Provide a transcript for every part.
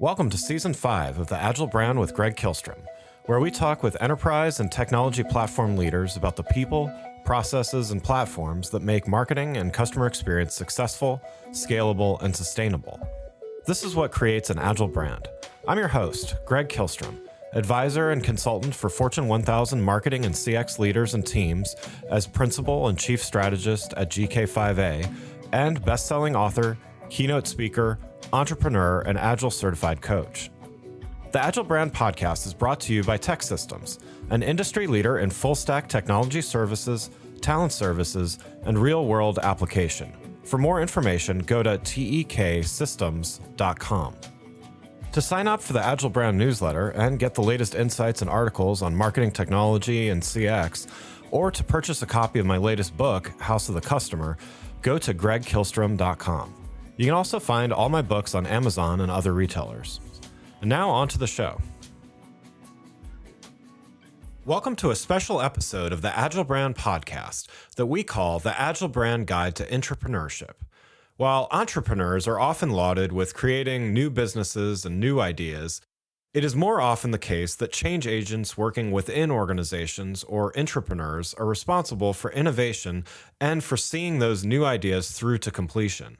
Welcome to Season 5 of the Agile Brand with Greg Kihlström, where we talk with enterprise and technology platform leaders about the people, processes, and platforms that make marketing and customer experience successful, scalable, and sustainable. This is what creates an Agile brand. I'm your host, Greg Kihlström, advisor and consultant for Fortune 1000 marketing and CX leaders and teams as principal and chief strategist at GK5A, and best-selling author, keynote speaker, entrepreneur, and Agile certified coach. The Agile Brand podcast is brought to you by TEKsystems, an industry leader in full-stack technology services, talent services, and real-world application. For more information, go to teksystems.com. To sign up for the Agile Brand newsletter and get the latest insights and articles on marketing technology and CX, or to purchase a copy of my latest book, House of the Customer, go to gregkihlstrm.com. You can also find all my books on Amazon and other retailers. And now on to the show. Welcome to a special episode of the Agile Brand podcast that we call the Agile Brand Guide to Intrapreneurship. While entrepreneurs are often lauded with creating new businesses and new ideas, it is more often the case that change agents working within organizations or intrapreneurs are responsible for innovation and for seeing those new ideas through to completion.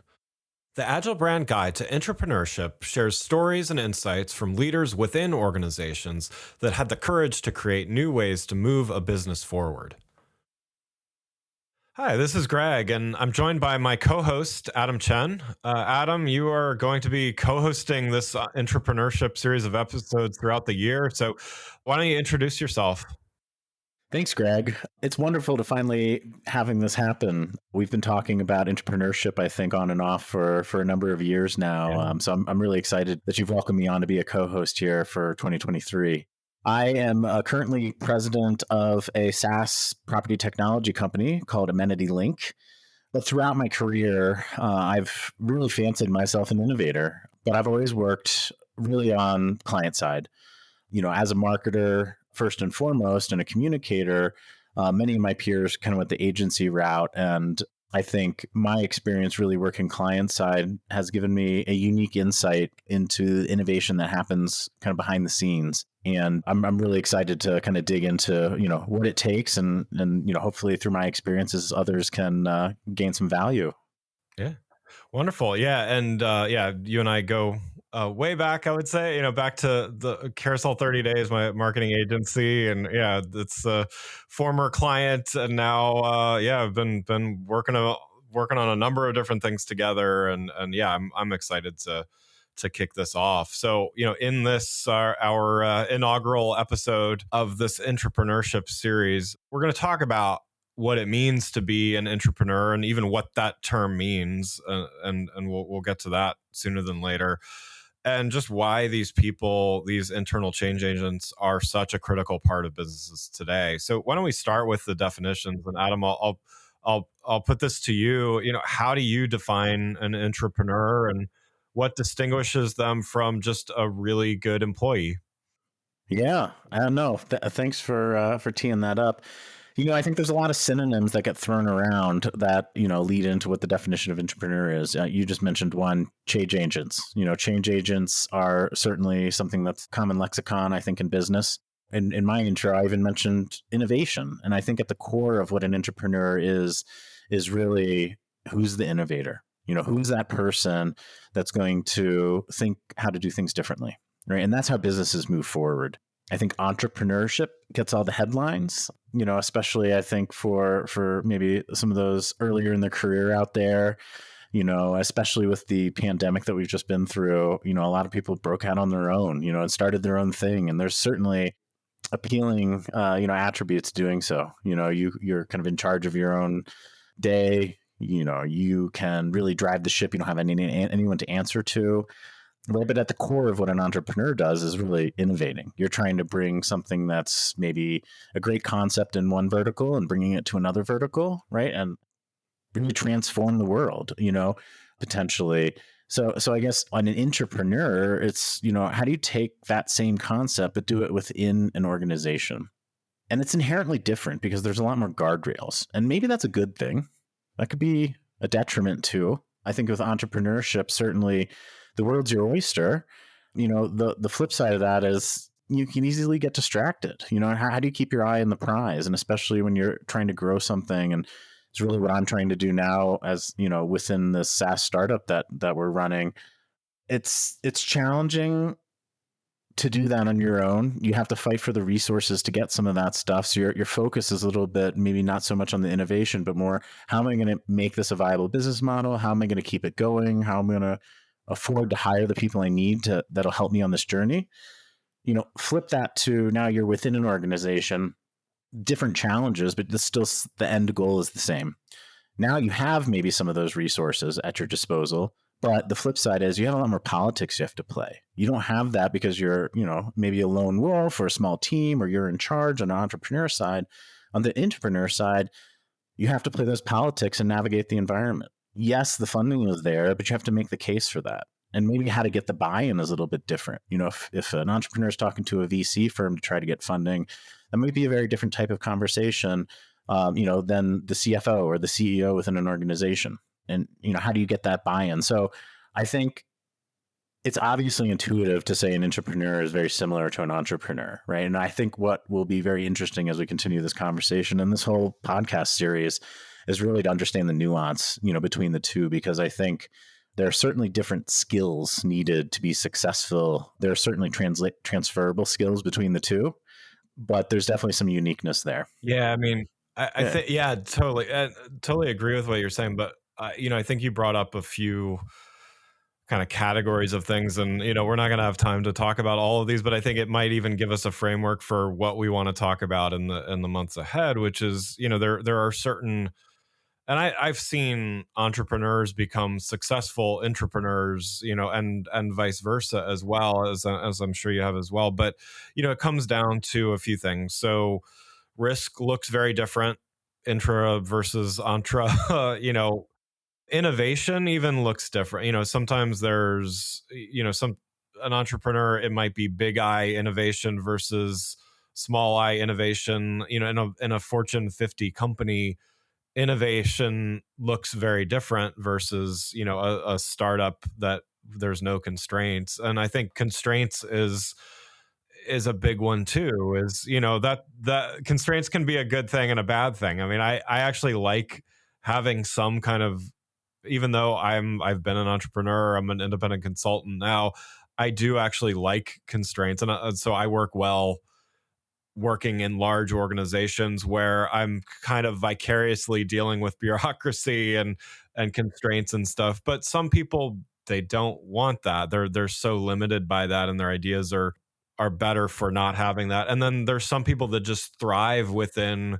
The Agile Brand Guide to Intrapreneurship shares stories and insights from leaders within organizations that had the courage to create new ways to move a business forward. Hi, this is Greg, and I'm joined by my co-host, Adam Chen. Adam, you are going to be co-hosting this Intrapreneurship series of episodes throughout the year, so why don't you introduce yourself? Thanks, Greg. It's wonderful to finally having this happen. We've been talking about entrepreneurship, I think, on and off for a number of years now. Yeah. So I'm really excited that you've welcomed me on to be a co-host here for 2023. I am currently president of a SaaS property technology company called Amenity. But throughout my career, I've really fancied myself an innovator, but I've always worked really on client side. You know, as a marketer, first and foremost, and a communicator, many of my peers kind of went the agency route. And I think my experience really working client side has given me a unique insight into the innovation that happens kind of behind the scenes. And I'm really excited to kind of dig into, you know, what it takes and hopefully through my experiences, others can gain some value. Yeah. Wonderful. Yeah. And you and I go way back, I would say, back to the Carousel 30 Days, my marketing agency. And it's a former client. And now, I've been working on a number of different things together. And I'm excited to kick this off. So, in this, our inaugural episode of this Intrapreneurship series, we're going to talk about what it means to be an intrapreneur and even what that term means. And we'll get to that sooner than later. And just why these people, these internal change agents, are such a critical part of businesses today. So why don't we start with the definitions? And Adam, I'll put this to you. How do you define an intrapreneur, and what distinguishes them from just a really good employee? Yeah, no. Thanks for teeing that up. I think there's a lot of synonyms that get thrown around that, lead into what the definition of entrepreneur is. You just mentioned one, change agents. Change agents are certainly something that's common lexicon, I think, in business. In my intro, I even mentioned innovation. And I think at the core of what an entrepreneur is really who's the innovator? Who's that person that's going to think how to do things differently, right? And that's how businesses move forward. I think entrepreneurship gets all the headlines, especially I think for maybe some of those earlier in their career out there, especially with the pandemic that we've just been through, a lot of people broke out on their own, and started their own thing. And there's certainly appealing, attributes doing so. You're kind of in charge of your own day. You can really drive the ship. You don't have anyone to answer to. But at the core of what an entrepreneur does is really innovating. You're trying to bring something that's maybe a great concept in one vertical and bringing it to another vertical, right? And really transform the world, potentially. So I guess on an intrapreneur, it's, how do you take that same concept but do it within an organization? And it's inherently different because there's a lot more guardrails. And maybe that's a good thing. That could be a detriment too. I think with entrepreneurship, certainly the world's your oyster, The flip side of that is you can easily get distracted. How do you keep your eye on the prize? And especially when you're trying to grow something, and it's really what I'm trying to do now as, within the SaaS startup that we're running. It's challenging to do that on your own. You have to fight for the resources to get some of that stuff. So your focus is a little bit, maybe not so much on the innovation, but more, how am I going to make this a viable business model? How am I going to keep it going? How am I going to afford to hire the people I need that'll help me on this journey? Flip that to now you're within an organization, different challenges, but the end goal is the same. Now you have maybe some of those resources at your disposal, but the flip side is you have a lot more politics you have to play. You don't have that because you're, maybe a lone wolf or a small team, or you're in charge on the entrepreneur side. On the intrapreneur side, you have to play those politics and navigate the environment. Yes, the funding is there, but you have to make the case for that. And maybe how to get the buy-in is a little bit different. If an entrepreneur is talking to a VC firm to try to get funding, that might be a very different type of conversation, than the CFO or the CEO within an organization. And, how do you get that buy-in? So I think it's obviously intuitive to say an intrapreneur is very similar to an entrepreneur, right? And I think what will be very interesting as we continue this conversation and this whole podcast series is really to understand the nuance, between the two, because I think there are certainly different skills needed to be successful. There are certainly transferable skills between the two, but there's definitely some uniqueness there. Yeah, I mean, I think, totally. I totally agree with what you're saying, but I think you brought up a few kind of categories of things, and we're not going to have time to talk about all of these, but I think it might even give us a framework for what we want to talk about in the months ahead, which is there are certain, and I've seen entrepreneurs become successful intrapreneurs, and vice versa as well, as I'm sure you have as well. But it comes down to a few things. So risk looks very different, intra versus entre. Innovation even looks different. Sometimes there's an entrepreneur, it might be big I innovation versus small I innovation. In a Fortune 50 company, innovation looks very different versus a startup that there's no constraints. And I think constraints is a big one too. Is that constraints can be a good thing and a bad thing. I mean, I actually like having some kind of, even though I've been an entrepreneur, I'm an independent consultant now, I do actually like constraints, and so I work well working in large organizations where I'm kind of vicariously dealing with bureaucracy and constraints and stuff. But some people, they don't want that. They're so limited by that, and their ideas are better for not having that. And then there's some people that just thrive within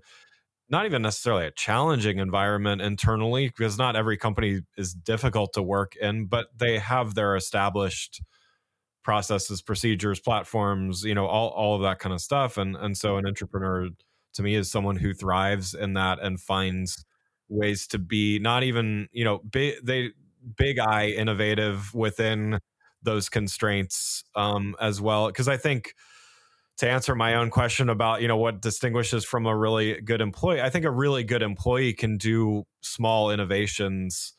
not even necessarily a challenging environment internally, because not every company is difficult to work in, but they have their established processes, procedures, platforms, all of that kind of stuff. And so an entrepreneur to me is someone who thrives in that and finds ways to be not even, big I innovative within those constraints, as well. Because I think, to answer my own question about what distinguishes from a really good employee, I think a really good employee can do small innovations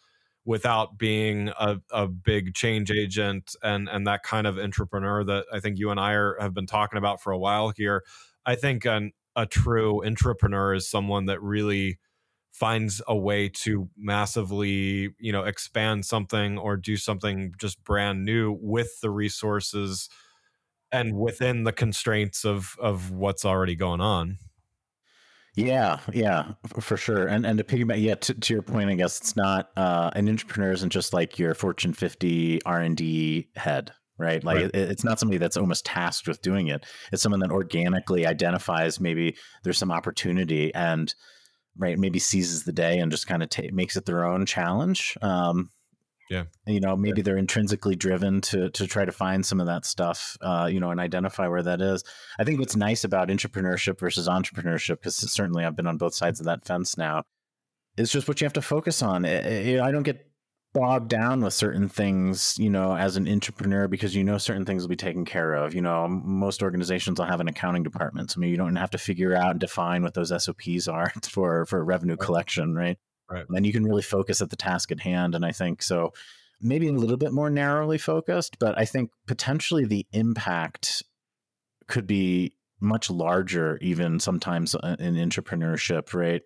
without being a big change agent and that kind of entrepreneur that I think you and I have been talking about for a while here. I think a true intrapreneur is someone that really finds a way to massively expand something or do something just brand new with the resources and within the constraints of what's already going on. Yeah, for sure. And to piggyback, to your point, I guess it's not an entrepreneur isn't just like your Fortune 50 R&D head, right? Like Right. it's not somebody that's almost tasked with doing it. It's someone that organically identifies maybe there's some opportunity and maybe seizes the day and just kind of makes it their own challenge. Yeah. Maybe they're intrinsically driven to try to find some of that stuff, and identify where that is. I think what's nice about intrapreneurship versus entrepreneurship, because certainly I've been on both sides of that fence now, is just what you have to focus on. I don't get bogged down with certain things, as an entrepreneur, because certain things will be taken care of. Most organizations will have an accounting department, so maybe you don't have to figure out and define what those SOPs are for revenue collection, right? Right. And then you can really focus at the task at hand. And I think so maybe a little bit more narrowly focused, but I think potentially the impact could be much larger, even sometimes in entrepreneurship, right?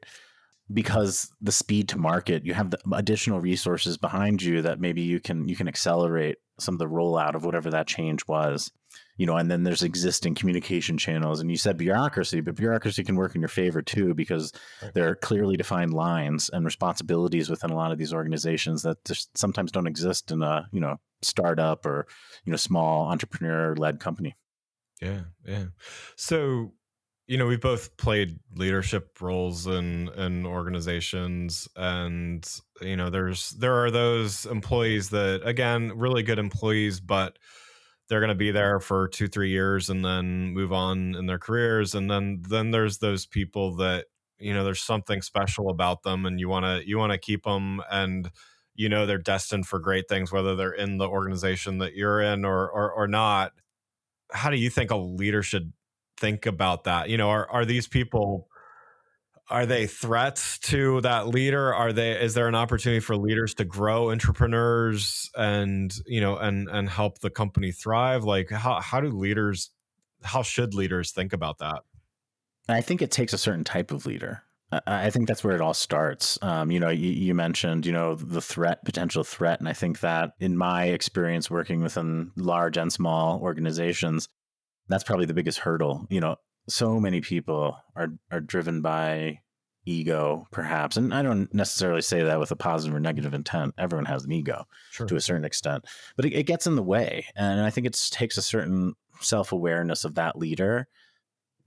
Because the speed to market, you have the additional resources behind you that maybe you can accelerate some of the rollout of whatever that change was. And then there's existing communication channels. And you said bureaucracy, but bureaucracy can work in your favor too, because there are clearly defined lines and responsibilities within a lot of these organizations that just sometimes don't exist in a, startup or, small entrepreneur-led company. Yeah. So, we've both played leadership roles in organizations, and there are those employees that, again, really good employees, but they're going to be there for 2-3 years and then move on in their careers. And then there's those people that, there's something special about them, and you want to keep them, and they're destined for great things, whether they're in the organization that you're in or not. How do you think a leader should think about that? Are these people, are they threats to that leader? Is there an opportunity for leaders to grow entrepreneurs and help the company thrive? Like how should leaders think about that? I think it takes a certain type of leader. I think that's where it all starts. You mentioned, the potential threat. And I think that in my experience working within large and small organizations, that's probably the biggest hurdle. So many people are driven by ego, perhaps. And I don't necessarily say that with a positive or negative intent. Everyone has an ego to a certain extent, but it gets in the way. And I think it takes a certain self-awareness of that leader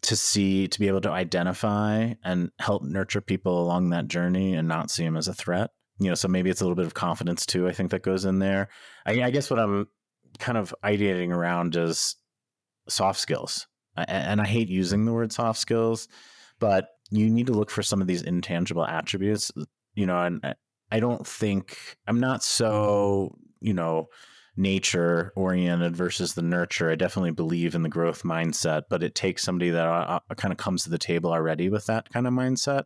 to be able to identify and help nurture people along that journey and not see them as a threat. So maybe it's a little bit of confidence too, I think, that goes in there. I guess what I'm kind of ideating around is soft skills. And I hate using the word soft skills, but you need to look for some of these intangible attributes, and I don't think I'm not so, nature oriented versus the nurture. I definitely believe in the growth mindset, but it takes somebody that kind of comes to the table already with that kind of mindset,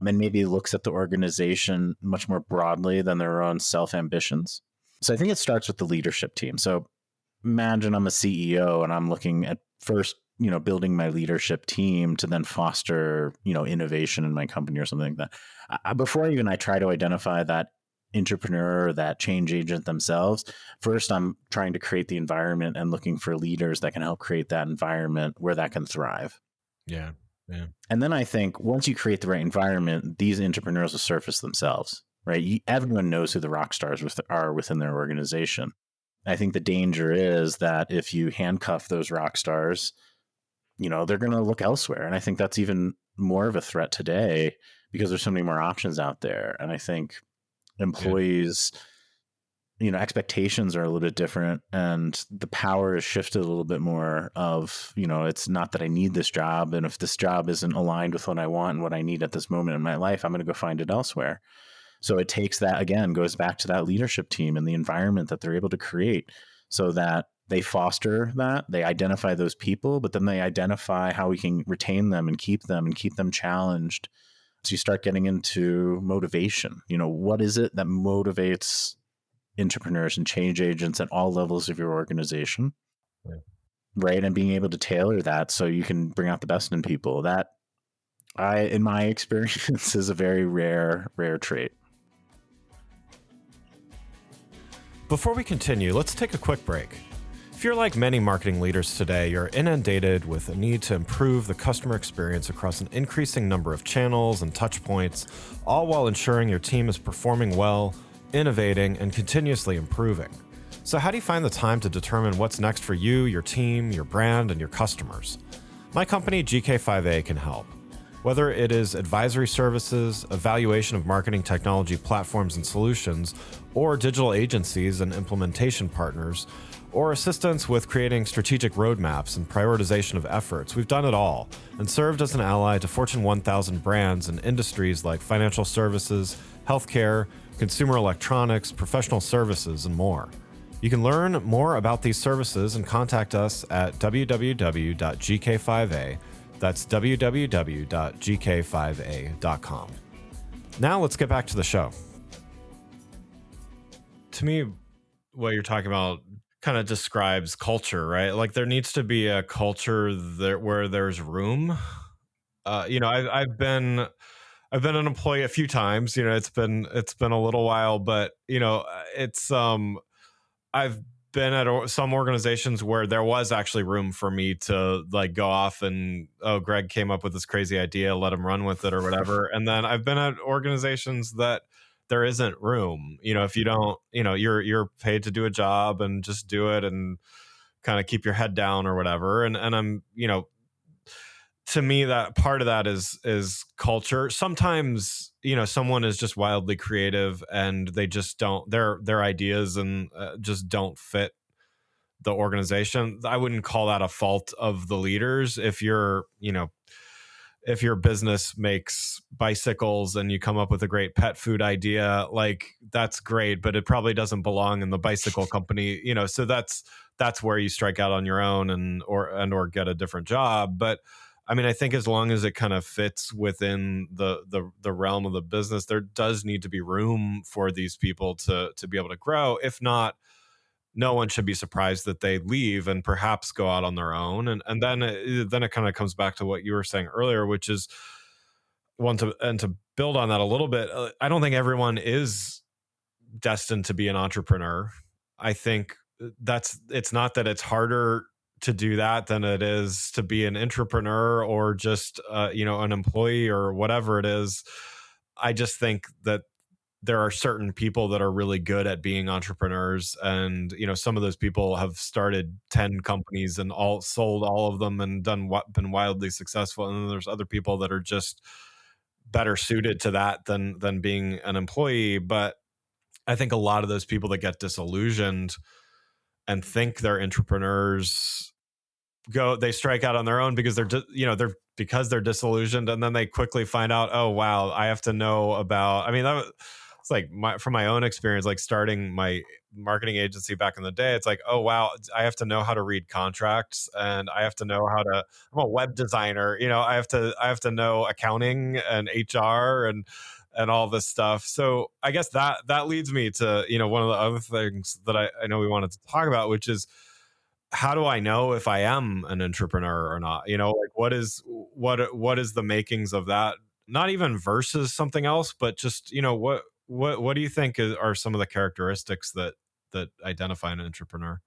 and maybe looks at the organization much more broadly than their own self ambitions. So I think it starts with the leadership team. So imagine I'm a CEO and I'm looking at first, building my leadership team to then foster, innovation in my company or something like that. Before even I try to identify that entrepreneur or that change agent themselves, first I'm trying to create the environment and looking for leaders that can help create that environment where that can thrive. Yeah. And then I think once you create the right environment, these entrepreneurs will surface themselves, right? Everyone knows who the rock stars are within their organization. I think the danger is that if you handcuff those rock stars, they're going to look elsewhere. And I think that's even more of a threat today because there's so many more options out there. And I think employees, expectations are a little bit different, and the power is shifted a little bit more of, it's not that I need this job. And if this job isn't aligned with what I want and what I need at this moment in my life, I'm going to go find it elsewhere. So it takes that, again, goes back to that leadership team and the environment that they're able to create so that they foster that, they identify those people, but then they identify how we can retain them and keep them challenged. So you start getting into motivation. What is it that motivates entrepreneurs and change agents at all levels of your organization? Yeah. Right. And being able to tailor that so you can bring out the best in people. That, in my experience, is a very rare trait. Before we continue, let's take a quick break. If you're like many marketing leaders today, you're inundated with a need to improve the customer experience across an increasing number of channels and touch points, all while ensuring your team is performing well, innovating, and continuously improving. So how do you find the time to determine what's next for you, your team, your brand, and your customers? My company, GK5A, can help. Whether it is advisory services, evaluation of marketing technology platforms and solutions, or digital agencies and implementation partners, or assistance with creating strategic roadmaps and prioritization of efforts, we've done it all and served as an ally to Fortune 1000 brands in industries like financial services, healthcare, consumer electronics, professional services, and more. You can learn more about these services and contact us at www.gk5a. That's www.gk5a.com. Now let's get back to the show. To me, what you're talking about kind of describes culture, right? Like there needs to be a culture there where there's room. I've been an employee a few times. It's been a little while, but it's I've been at some organizations where there was actually room for me to like go off and, oh, Greg came up with this crazy idea, let him run with it or whatever. And then I've been at organizations that there isn't room. If you don't, you're paid to do a job and just do it and kind of keep your head down or whatever. And I'm, to me, that part of that is culture. Sometimes someone is just wildly creative and they just don't, their ideas and just don't fit the organization. I wouldn't call that a fault of the leaders. If your business makes bicycles and you come up with a great pet food idea, like that's great, but it probably doesn't belong in the bicycle company. So that's where you strike out on your own or get a different job. But I mean, I think as long as it kind of fits within the realm of the business, there does need to be room for these people to be able to grow. If not, no one should be surprised that they leave and perhaps go out on their own. And then it kind of comes back to what you were saying earlier, which is to build on that a little bit. I don't think everyone is destined to be an entrepreneur. I think it's not that it's harder to do that than it is to be an intrapreneur or just an employee or whatever it is. I just think that there are certain people that are really good at being entrepreneurs, and some of those people have started 10 companies and all sold all of them and been wildly successful, and then there's other people that are just better suited to that than being an employee. But I think a lot of those people that get disillusioned and think they're entrepreneurs they strike out on their own because they're disillusioned, and then they quickly find out, oh wow, I have to know about, I mean, it's like from my own experience, like starting my marketing agency back in the day, it's like, oh wow, I have to know how to read contracts, and I have to know I'm a web designer, I have to know accounting and HR and all this stuff. So I guess that leads me to, one of the other things that I know we wanted to talk about, which is, how do I know if I am an entrepreneur or not? Like what is the makings of that? Not even versus something else, but just, what do you think are some of the characteristics that identify an entrepreneur?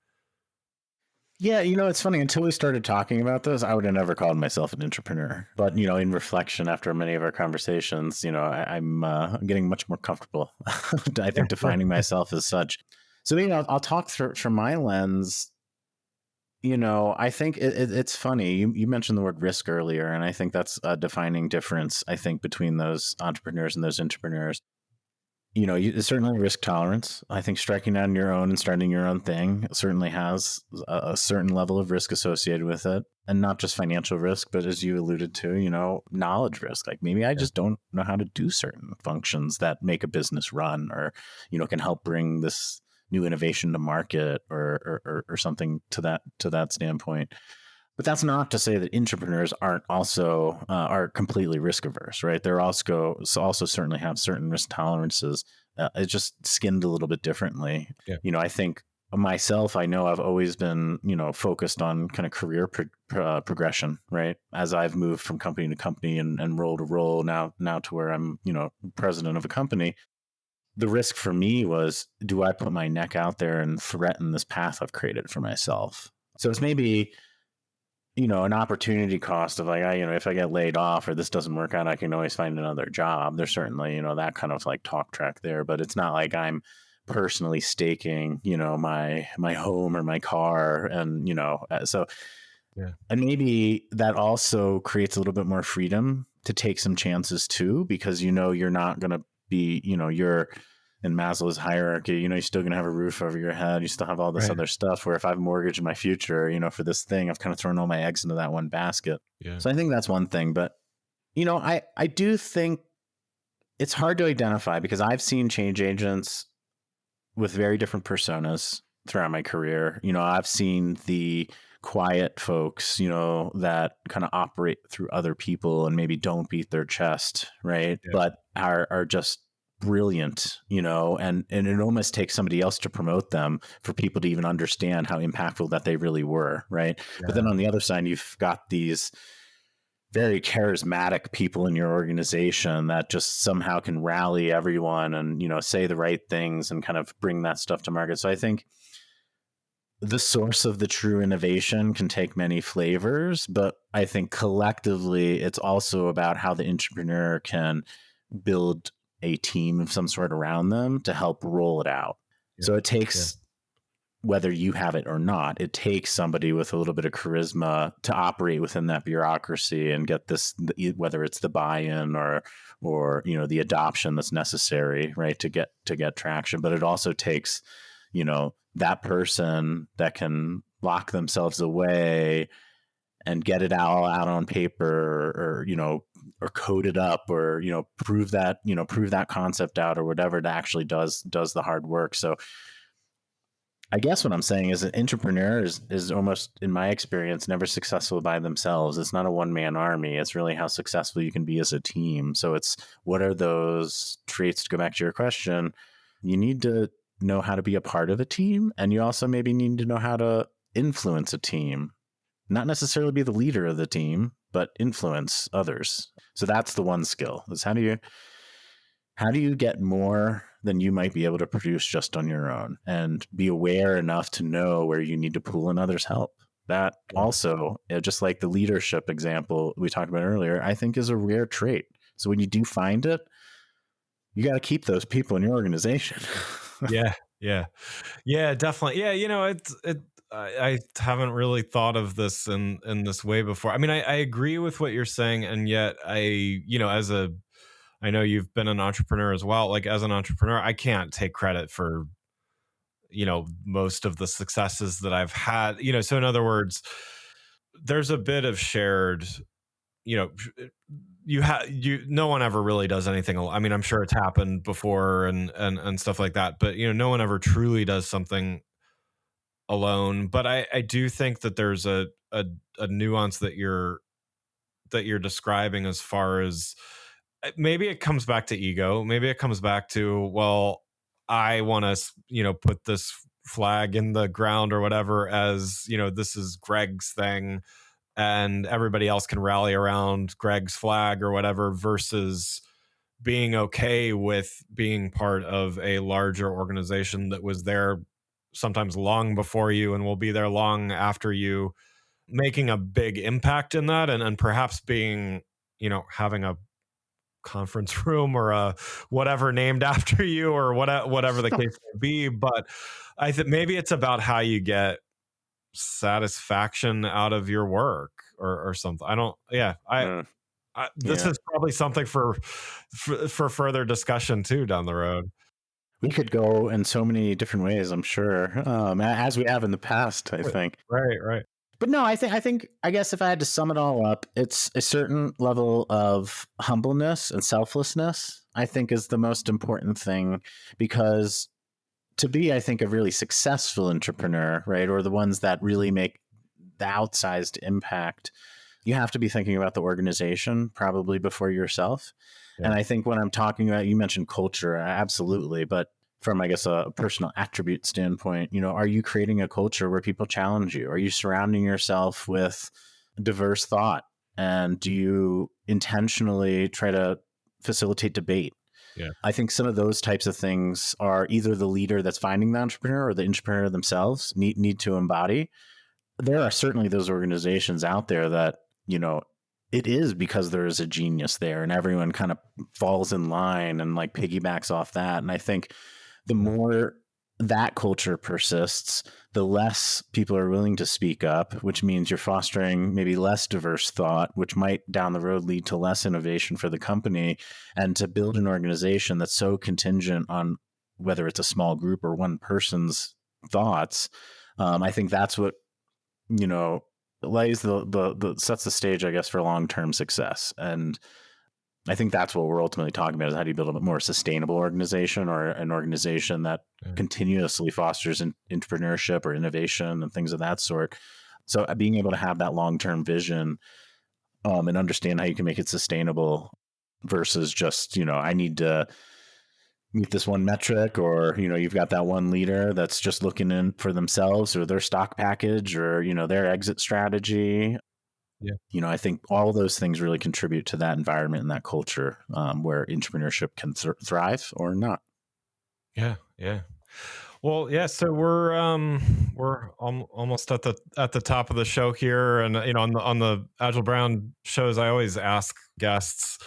Yeah, it's funny. Until we started talking about this, I would have never called myself an entrepreneur. But in reflection, after many of our conversations, I'm getting much more comfortable. I think defining myself as such. So I'll talk from my lens. I think it's funny. You mentioned the word risk earlier, and I think that's a defining difference, I think, between those entrepreneurs and those intrapreneurs. Certainly risk tolerance. I think striking out on your own and starting your own thing certainly has a certain level of risk associated with it. And not just financial risk, but as you alluded to, knowledge risk. Like maybe I just don't know how to do certain functions that make a business run or, can help bring this new innovation to market or something to that standpoint. But that's not to say that entrepreneurs are completely risk averse, right? They're also certainly have certain risk tolerances. It's just skinned a little bit differently. Yeah. I think myself, I know I've always been, focused on kind of career progression, right? As I've moved from company to company and role to role now to where I'm, president of a company. The risk for me was, do I put my neck out there and threaten this path I've created for myself? So it's maybe, an opportunity cost of like, if I get laid off or this doesn't work out, I can always find another job. There's certainly, that kind of like talk track there, but it's not like I'm personally staking, my home or my car. And, so, Yeah. And maybe that also creates a little bit more freedom to take some chances too, because, you're not going to be, you're in Maslow's hierarchy, you're still going to have a roof over your head. You still have all this other stuff where if I've mortgaged my future, for this thing, I've kind of thrown all my eggs into that one basket. Yeah. So I think that's one thing. But, I do think it's hard to identify because I've seen change agents with very different personas throughout my career. I've seen the quiet folks, that kind of operate through other people and maybe don't beat their chest, right? Yeah. But are just brilliant, and it almost takes somebody else to promote them for people to even understand how impactful that they really were, right? Yeah. But then on the other side, you've got these very charismatic people in your organization that just somehow can rally everyone and, say the right things and kind of bring that stuff to market. So I think the source of the true innovation can take many flavors, but I think collectively it's also about how the entrepreneur can build a team of some sort around them to help roll it out. Yeah. So it takes, whether you have it or not, it takes somebody with a little bit of charisma to operate within that bureaucracy and get this, whether it's the buy-in or the adoption that's necessary, right, to get traction. But it also takes, that person that can lock themselves away and get it all out on paper, or code it up, or prove that concept out, or whatever, that actually does the hard work. So I guess what I'm saying is an entrepreneur is almost, in my experience, never successful by themselves. It's not a one-man army. It's really how successful you can be as a team. So it's, what are those traits, to go back to your question? You need to know how to be a part of a team, and you also maybe need to know how to influence a team. Not necessarily be the leader of the team, but influence others. So that's the one skill, is how do you get more than you might be able to produce just on your own, and be aware enough to know where you need to pull in others' help. That also, just like the leadership example we talked about earlier, I think is a rare trait. So when you do find it, you got to keep those people in your organization. Yeah, definitely. Yeah, I haven't really thought of this in this way before. I mean, I agree with what you're saying, and yet I know you've been an entrepreneur as well. Like, as an entrepreneur, I can't take credit for, most of the successes that I've had. So in other words, there's a bit of shared, no one ever really does anything. I mean, I'm sure it's happened before and stuff like that, but no one ever truly does something alone. But I do think that there's a nuance that you're describing, as far as, maybe it comes back to ego. Maybe it comes back to, well, I want to, put this flag in the ground or whatever, as, this is Greg's thing, and everybody else can rally around Greg's flag or whatever, versus being okay with being part of a larger organization that was there sometimes long before you and will be there long after you, making a big impact in that, and perhaps being, having a conference room or a whatever named after you, or whatever the case may be. But I think maybe it's about how you get satisfaction out of your work, or something. This is probably something for further discussion too down the road. We could go in so many different ways, I'm sure, as we have in the past, I think. Right. But no, I guess if I had to sum it all up, it's a certain level of humbleness and selflessness, I think, is the most important thing, because to be, I think, a really successful entrepreneur, right, or the ones that really make the outsized impact, you have to be thinking about the organization probably before yourself. Yeah. And I think when I'm talking about, you mentioned culture, absolutely, but from, I guess, a personal attribute standpoint, are you creating a culture where people challenge you? Are you surrounding yourself with diverse thought? And do you intentionally try to facilitate debate? Yeah. I think some of those types of things are either the leader that's finding the entrepreneur or the entrepreneur themselves need to embody. There are certainly those organizations out there that, it is because there is a genius there and everyone kind of falls in line and like piggybacks off that. And I think the more that culture persists, the less people are willing to speak up, which means you're fostering maybe less diverse thought, which might down the road lead to less innovation for the company. And to build an organization that's so contingent on whether it's a small group or one person's thoughts, I think that's what, lays the sets the stage, I guess, for long-term success. And I think that's what we're ultimately talking about, is how do you build a more sustainable organization, or an organization that continuously fosters entrepreneurship or innovation and things of that sort. So being able to have that long-term vision and understand how you can make it sustainable versus just, I need to meet this one metric, or, you've got that one leader that's just looking in for themselves or their stock package or, their exit strategy. Yeah. I think all those things really contribute to that environment and that culture where entrepreneurship can thrive or not. Yeah. Yeah. Well, yeah. So we're almost at the top of the show here, and on the Agile Brand shows, I always ask guests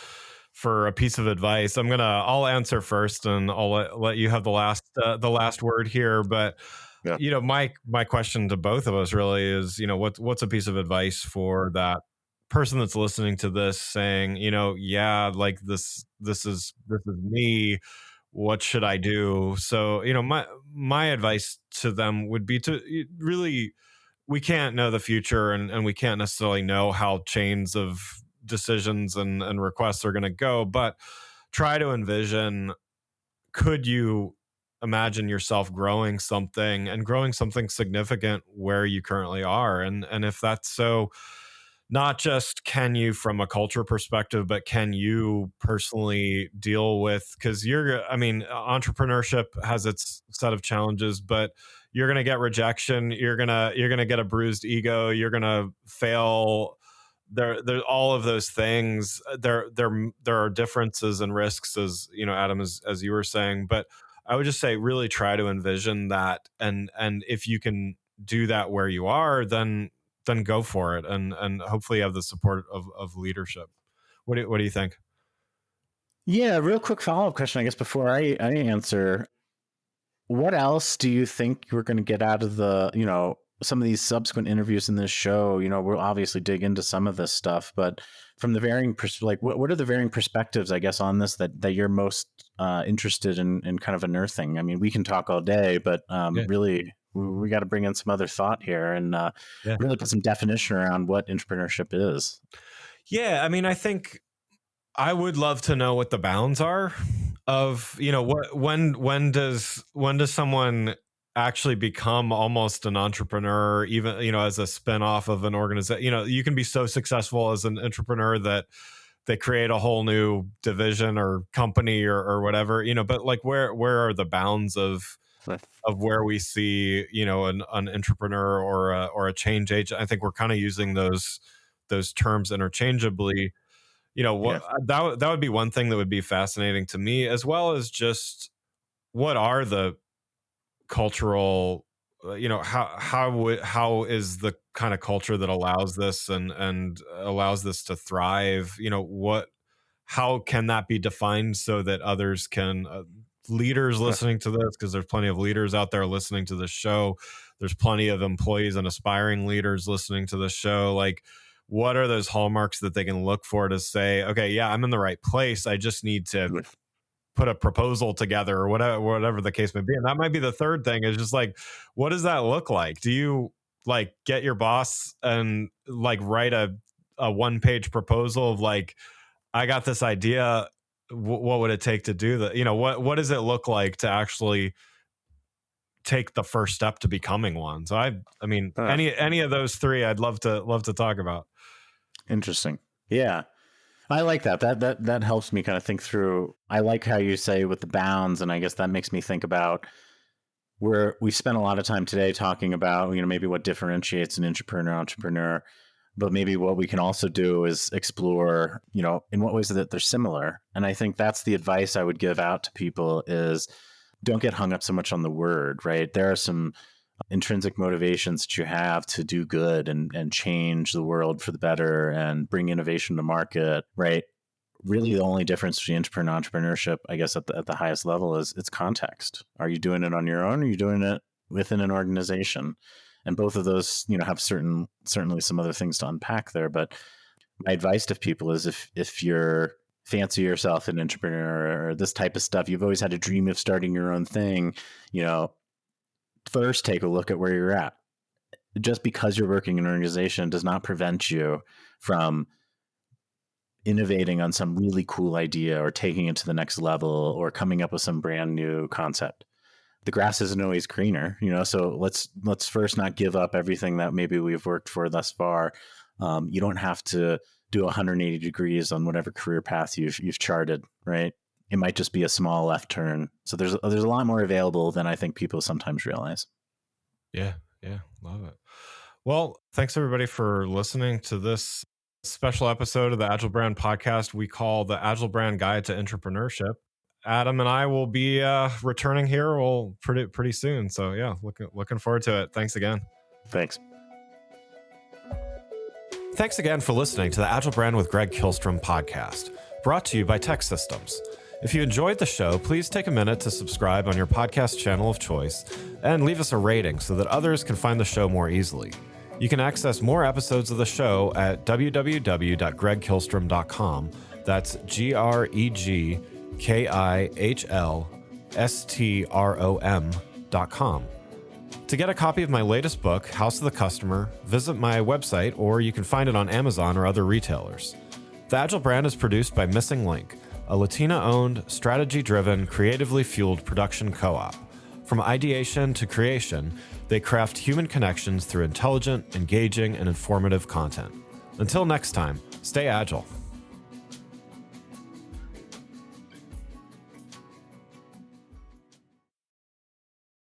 for a piece of advice. I'll answer first, and I'll let you have the last word here. But Yeah. my question to both of us really is, what's a piece of advice for that person that's listening to this, saying, yeah, like this is me, what should I do? So, my advice to them would be to really, we can't know the future, and we can't necessarily know how chains of decisions and requests are going to go, but try to envision, could you imagine yourself growing something significant where you currently are? And if that's so, not just can you from a culture perspective, but can you personally deal with, because entrepreneurship has its set of challenges, but you're going to get rejection, you're going to get a bruised ego, you're going to fail. There all of those things, there are differences and risks, as Adam, as you were saying. But I would just say, really try to envision that, and if you can do that where you are, then go for it, and hopefully have the support of leadership. What do you think? Yeah, real quick follow-up question, I guess, before I answer. What else do you think you're going to get out of some of these subsequent interviews in this show? We'll obviously dig into some of this stuff, but from the varying what are the varying perspectives, I guess, on this that you're most interested in kind of unearthing? I mean, we can talk all day, but really, we got to bring in some other thought here and really put some definition around what entrepreneurship is. Yeah, I think I would love to know what the bounds are of, when does someone actually become almost an entrepreneur, even, as a spinoff of an organization. You can be so successful as an entrepreneur that they create a whole new division or company or whatever, but like, where are the bounds of where we see, an entrepreneur or a change agent? I think we're kind of using those terms interchangeably. That would be one thing that would be fascinating to me, as well as just what are the cultural, how is the kind of culture that allows this and allows this to thrive? How can that be defined so that others can, leaders listening to this, because there's plenty of leaders out there listening to this show. There's plenty of employees and aspiring leaders listening to this show. Like, what are those hallmarks that they can look for to say, okay, yeah, I'm in the right place, I just need to put a proposal together, or whatever the case may be? And that might be the third thing, is just like, what does that look like? Do you like get your boss and like write a 1-page proposal of like, I got this idea, what would it take to do that? What does it look like to actually take the first step to becoming one? So any of those three, I'd love to talk about. Interesting. Yeah. I like that. That helps me kind of think through. I like how you say with the bounds, and I guess that makes me think about where we spent a lot of time today talking about, maybe what differentiates an entrepreneur, but maybe what we can also do is explore, in what ways that they're similar. And I think that's the advice I would give out to people is, don't get hung up so much on the word, right? There are some intrinsic motivations that you have to do good and change the world for the better and bring innovation to market, right? Really, the only difference between entrepreneurship, I guess, at the highest level is its context. Are you doing it on your own? Or are you doing it within an organization? And both of those, have certainly some other things to unpack there. But my advice to people is, if you're fancy yourself an entrepreneur or this type of stuff, you've always had a dream of starting your own thing, first take a look at where you're at. Just because you're working in an organization does not prevent you from innovating on some really cool idea or taking it to the next level or coming up with some brand new concept. The grass isn't always greener, so let's first not give up everything that maybe we've worked for thus far. You don't have to do 180 degrees on whatever career path you've charted, right? it might just be a small left turn. So there's a lot more available than I think people sometimes realize. Yeah, love it. Well, thanks everybody for listening to this special episode of the Agile Brand podcast we call the Agile Brand Guide to Entrepreneurship. Adam and I will be returning here pretty soon. So yeah, looking forward to it. Thanks again. Thanks. Thanks again for listening to the Agile Brand with Greg Kihlström podcast, brought to you by Tech Systems. If you enjoyed the show, please take a minute to subscribe on your podcast channel of choice and leave us a rating so that others can find the show more easily. You can access more episodes of the show at www.gregkihlstrm.com. That's GREGKIHLSTROM.com. To get a copy of my latest book, House of the Customer, visit my website, or you can find it on Amazon or other retailers. The Agile Brand is produced by Missing Link, a Latina-owned, strategy-driven, creatively fueled production co-op. From ideation to creation, they craft human connections through intelligent, engaging, and informative content. Until next time, stay agile.